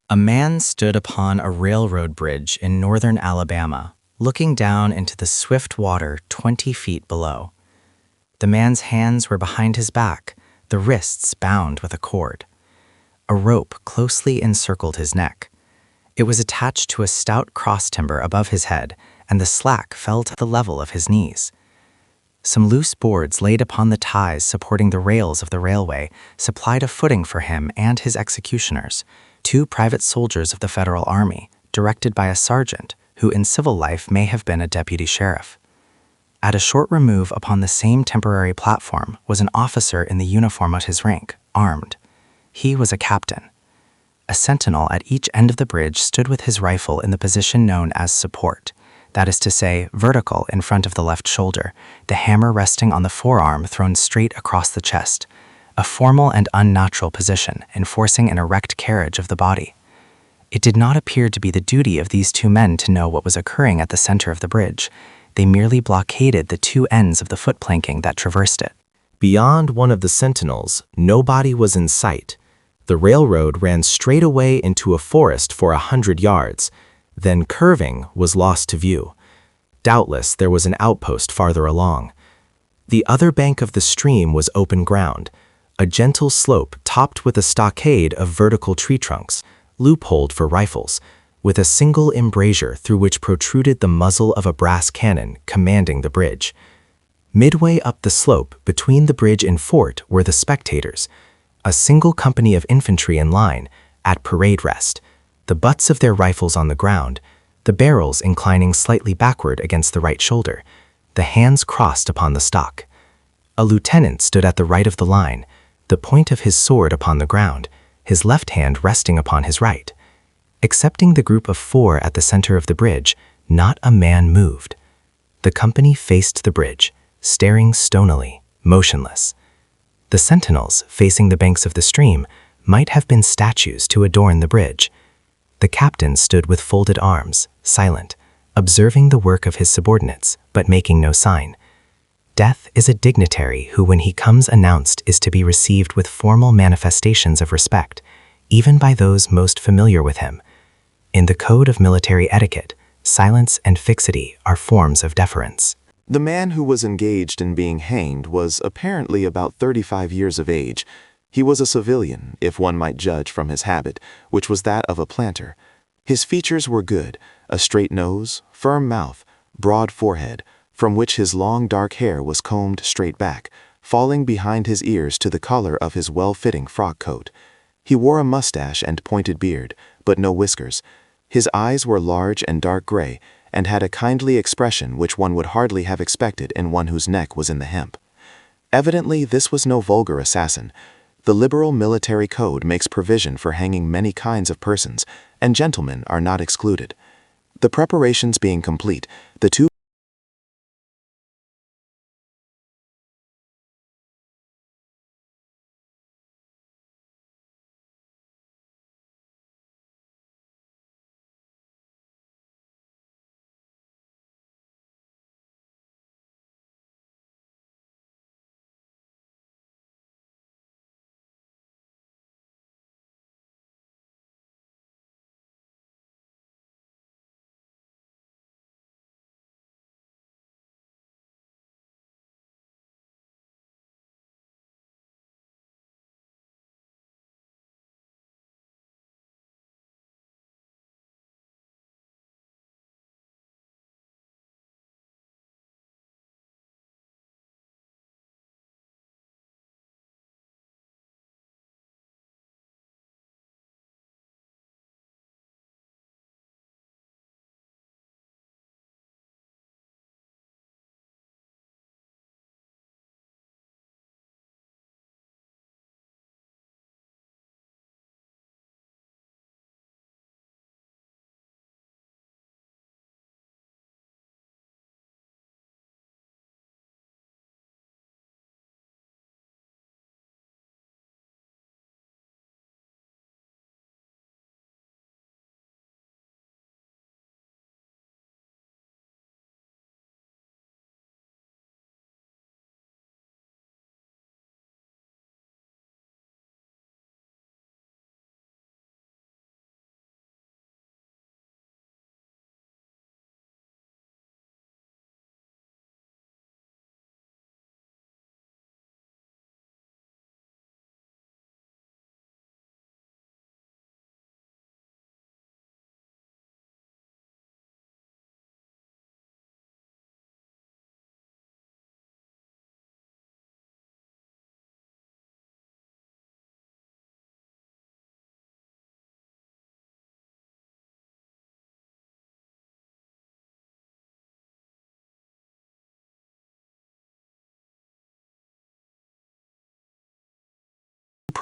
A man stood upon a railroad bridge in northern Alabama, looking down into the swift water 20 feet below. The man's hands were behind his back, the wrists bound with a cord. A rope closely encircled his neck. It was attached to a stout cross timber above his head, and the slack fell to the level of his knees. Some loose boards laid upon the ties supporting the rails of the railway supplied a footing for him and his executioners, 2 private soldiers of the Federal Army, directed by a sergeant, who in civil life may have been a deputy sheriff. At a short remove upon the same temporary platform was an officer in the uniform at his rank, armed. He was a captain. A sentinel at each end of the bridge stood with his rifle in the position known as support, that is to say, vertical in front of the left shoulder, the hammer resting on the forearm thrown straight across the chest, a formal and unnatural position enforcing an erect carriage of the body. It did not appear to be the duty of these 2 men to know what was occurring at the center of the bridge. They merely blockaded the 2 ends of the foot planking that traversed it. Beyond one of the sentinels, nobody was in sight. The railroad ran straight away into a forest for 100 yards, then curving was lost to view. Doubtless there was an outpost farther along. The other bank of the stream was open ground, a gentle slope topped with a stockade of vertical tree trunks, loopholed for rifles, with a single embrasure through which protruded the muzzle of a brass cannon commanding the bridge. Midway up the slope between the bridge and fort were the spectators, a single company of infantry in line, at parade rest, the butts of their rifles on the ground, the barrels inclining slightly backward against the right shoulder, the hands crossed upon the stock. A lieutenant stood at the right of the line, the point of his sword upon the ground, his left hand resting upon his right. Excepting the group of 4 at the center of the bridge, not a man moved. The company faced the bridge, staring stonily, motionless. The sentinels, facing the banks of the stream, might have been statues to adorn the bridge. The captain stood with folded arms, silent, observing the work of his subordinates, but making no sign. Death is a dignitary who, when he comes announced, is to be received with formal manifestations of respect, even by those most familiar with him. In the code of military etiquette, silence and fixity are forms of deference. The man who was engaged in being hanged was apparently about 35 years of age. He was a civilian, if one might judge from his habit, which was that of a planter. His features were good, a straight nose, firm mouth, broad forehead, from which his long dark hair was combed straight back, falling behind his ears to the collar of his well-fitting frock coat. He wore a mustache and pointed beard, but no whiskers. His eyes were large and dark gray, and had a kindly expression which one would hardly have expected in one whose neck was in the hemp. Evidently, this was no vulgar assassin. The liberal military code makes provision for hanging many kinds of persons, and gentlemen are not excluded. The preparations being complete, the 2 private